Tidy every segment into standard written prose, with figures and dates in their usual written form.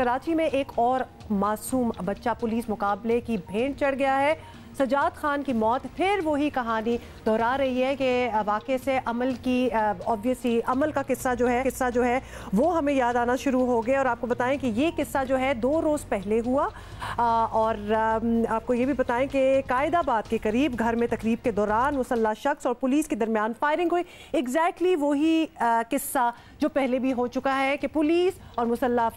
कराची में एक और मासूम बच्चा पुलिस मुकाबले की भेंट चढ़ गया है। सजाद खान की मौत फिर वही कहानी दोहरा रही है कि वाक़े से अमल की ऑब्वियसली अमल का किस्सा जो है वो हमें याद आना शुरू हो गया। और आपको बताएं कि ये किस्सा जो है 2 रोज़ पहले हुआ और आपको ये भी बताएं कि कायदाबाद के करीब घर में तकरीब के दौरान मुसल्ला शख्स और पुलिस के दरमियान फायरिंग हुई। एग्जैक्टली वही किस्सा जो पहले भी हो चुका है कि पुलिस और मुसल्ला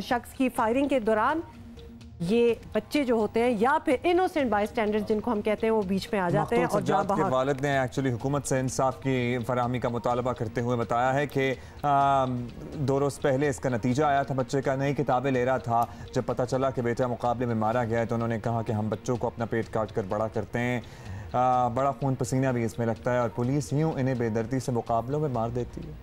शख्स की फायरिंग के दौरान ये बच्चे जो होते हैं या फिर इनोसेंट बाय स्टैंडर्ड्स जिनको हम कहते हैं वो बीच में आ जाते हैं। और सज्जाद के वालिद ने एक्चुअली हुकूमत से इंसाफ की फराहमी का मुतालबा करते हुए बताया है कि 2 रोज़ पहले इसका नतीजा आया था। बच्चे का नई किताबें ले रहा था, जब पता चला कि बेटा मुकाबले में मारा गया है तो उन्होंने कहा कि हम बच्चों को अपना पेट काट कर बड़ा करते हैं। बड़ा खून पसीना भी इसमें लगता है और पुलिस यूँ इन्हें बेदर्दी से मुकाबलों में मार देती है।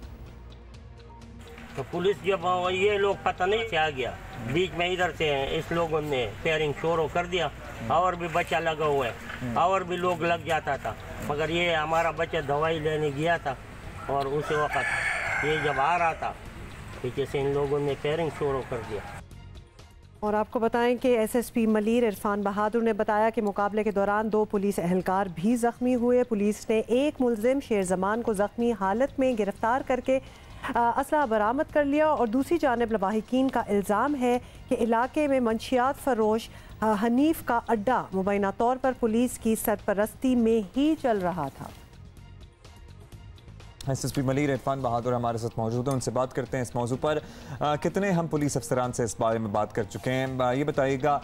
तो पुलिस जब ये लोग पता नहीं से आ गया बीच में, इधर से इस लोगों ने फायरिंग शुरू कर दिया और भी बच्चा लगा हुआ है और भी लोग लग जाता था, मगर ये हमारा बच्चा दवाई लेने गया था और उस वक्त ये जब आ रहा था पीछे से इन लोगों ने फायरिंग शुरू कर दिया। और आपको बताएं कि एसएसपी मलीर इरफान बहादुर ने बताया कि मुकाबले के दौरान 2 पुलिस एहलकार भी जख्मी हुए। पुलिस ने एक मुलजिम शेर जमान को जख्मी हालत में गिरफ्तार करके असला बरामद कर लिया और दूसरी जानिब लवाहिकीन का इल्ज़ाम है कि इलाके में मंशियात फरोश हनीफ का अड्डा मुबैना तौर पर पुलिस की सरपरस्ती में ही चल रहा था। एसएसपी मलीर इरफान बहादुर हमारे साथ मौजूद हैं, उनसे बात करते हैं इस मौजू पर। कितने हम पुलिस अफसरान से इस बारे में बात कर चुके हैं, ये बताइएगा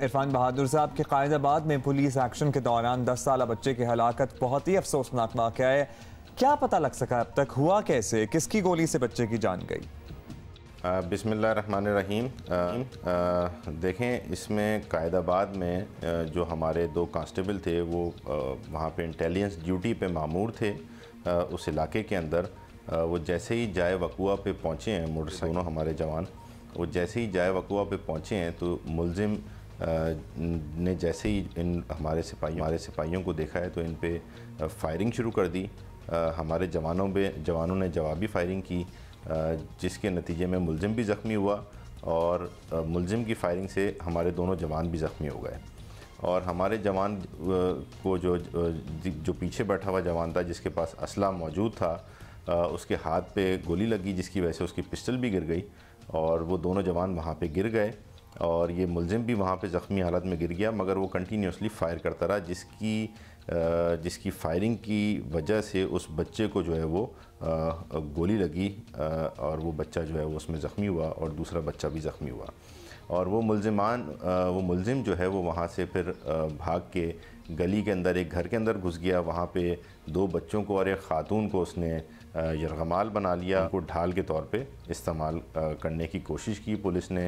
इरफान बहादुर साहब कि कायदाबाद में पुलिस एक्शन के दौरान 10 साला बच्चे की हलाकत बहुत ही अफसोसनाक वाक़या है। क्या पता लग सका अब तक, हुआ कैसे, किसकी गोली से बच्चे की जान गई? बिस्मिल्लाहिर्रहमानिर्रहीम। देखें, इसमें कायदाबाद में जो हमारे 2 कांस्टेबल थे वो वहाँ पे इंटेलिजेंस ड्यूटी पे मामूर थे उस इलाके के अंदर। वो जैसे ही जाए वकुआ पे पहुँचे हैं, मोटरसाइकिल दोनों हमारे जवान वो जैसे ही जाए वकुआ पे पहुँचे हैं तो मुलजिम ने जैसे ही इन हमारे सिपाहियों को देखा है तो इन पे फायरिंग शुरू कर दी। हमारे जवानों ने जवाबी फायरिंग की, जिसके नतीजे में मुलजिम भी ज़ख्मी हुआ और मुलजिम की फायरिंग से हमारे दोनों जवान भी ज़ख्मी हो गए। और हमारे जवान को जो पीछे बैठा हुआ जवान था जिसके पास असला मौजूद था, उसके हाथ पे गोली लगी जिसकी वजह से उसकी पिस्टल भी गिर गई और वो दोनों जवान वहाँ पे गिर गए और ये मुलजिम भी वहाँ पे ज़ख्मी हालत में गिर गया, मगर वो कंटिन्यूसली फायर करता रहा जिसकी फायरिंग की वजह से उस बच्चे को जो है वो गोली लगी और वो बच्चा जो है वो उसमें ज़ख्मी हुआ और दूसरा बच्चा भी ज़ख्मी हुआ। और वो मुलजिम जो है वो वहाँ से फिर भाग के गली के अंदर एक घर के अंदर घुस गया। वहाँ पे 2 बच्चों को और एक ख़ातून को उसने यरगमाल बना लिया, उनको ढाल के तौर पे इस्तेमाल करने की कोशिश की। पुलिस ने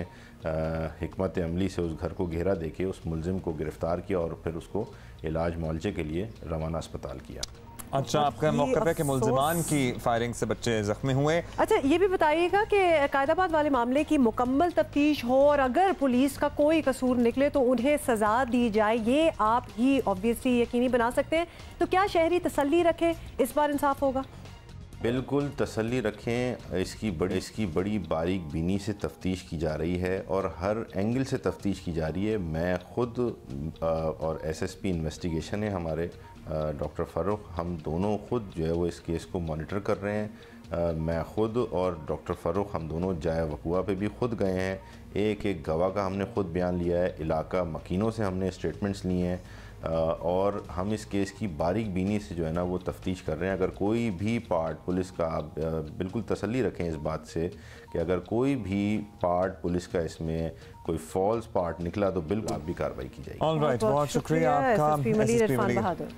हिकमत अमली से उस घर को घेरा देके उस मुलजिम को गिरफ़्तार किया और फिर उसको इलाज मुआलजे के लिए रवाना अस्पताल किया। अच्छा, आपका मौक़िफ़ है कि मुल्ज़िमान की फायरिंग से बच्चे ज़ख्मी हुए। अच्छा, ये भी बताइएगा कि कायदाबाद वाले मामले की मुकम्मल तफ्तीश हो और अगर पुलिस का कोई कसूर निकले तो उन्हें सज़ा दी जाए, ये आप ही ऑब्वियसली यकीनी बना सकते हैं। तो क्या शहरी तसल्ली रखें, इस बार इंसाफ होगा? बिल्कुल तसल्ली रखें। इसकी बड़ी बारीक बीनी से तफ्तीश की जा रही है और हर एंगल से तफ्तीश की जा रही है। मैं ख़ुद और एसएसपी इन्वेस्टिगेशन है हमारे डॉक्टर फ़ारूक, हम दोनों ख़ुद जो है वो इस केस को मॉनिटर कर रहे हैं। मैं ख़ुद और डॉक्टर फ़ारूक हम दोनों जाए वकुआ पे भी ख़ुद गए हैं। एक गवाह का हमने ख़ुद बयान लिया है, इलाका मकीनों से हमने स्टेटमेंट्स लिए हैं और हम इस केस की बारीक बीनी से जो है ना वो तफ्तीश कर रहे हैं। अगर कोई भी पार्ट पुलिस का, आप बिल्कुल तसल्ली रखें इस बात से कि अगर कोई भी पार्ट पुलिस का इसमें कोई फॉल्स पार्ट निकला तो बिल्कुल आप भी कार्रवाई की जाएगी। ऑलराइट, बहुत शुक्रिया आपका एसएसपी मलीर इरफान बहादुर।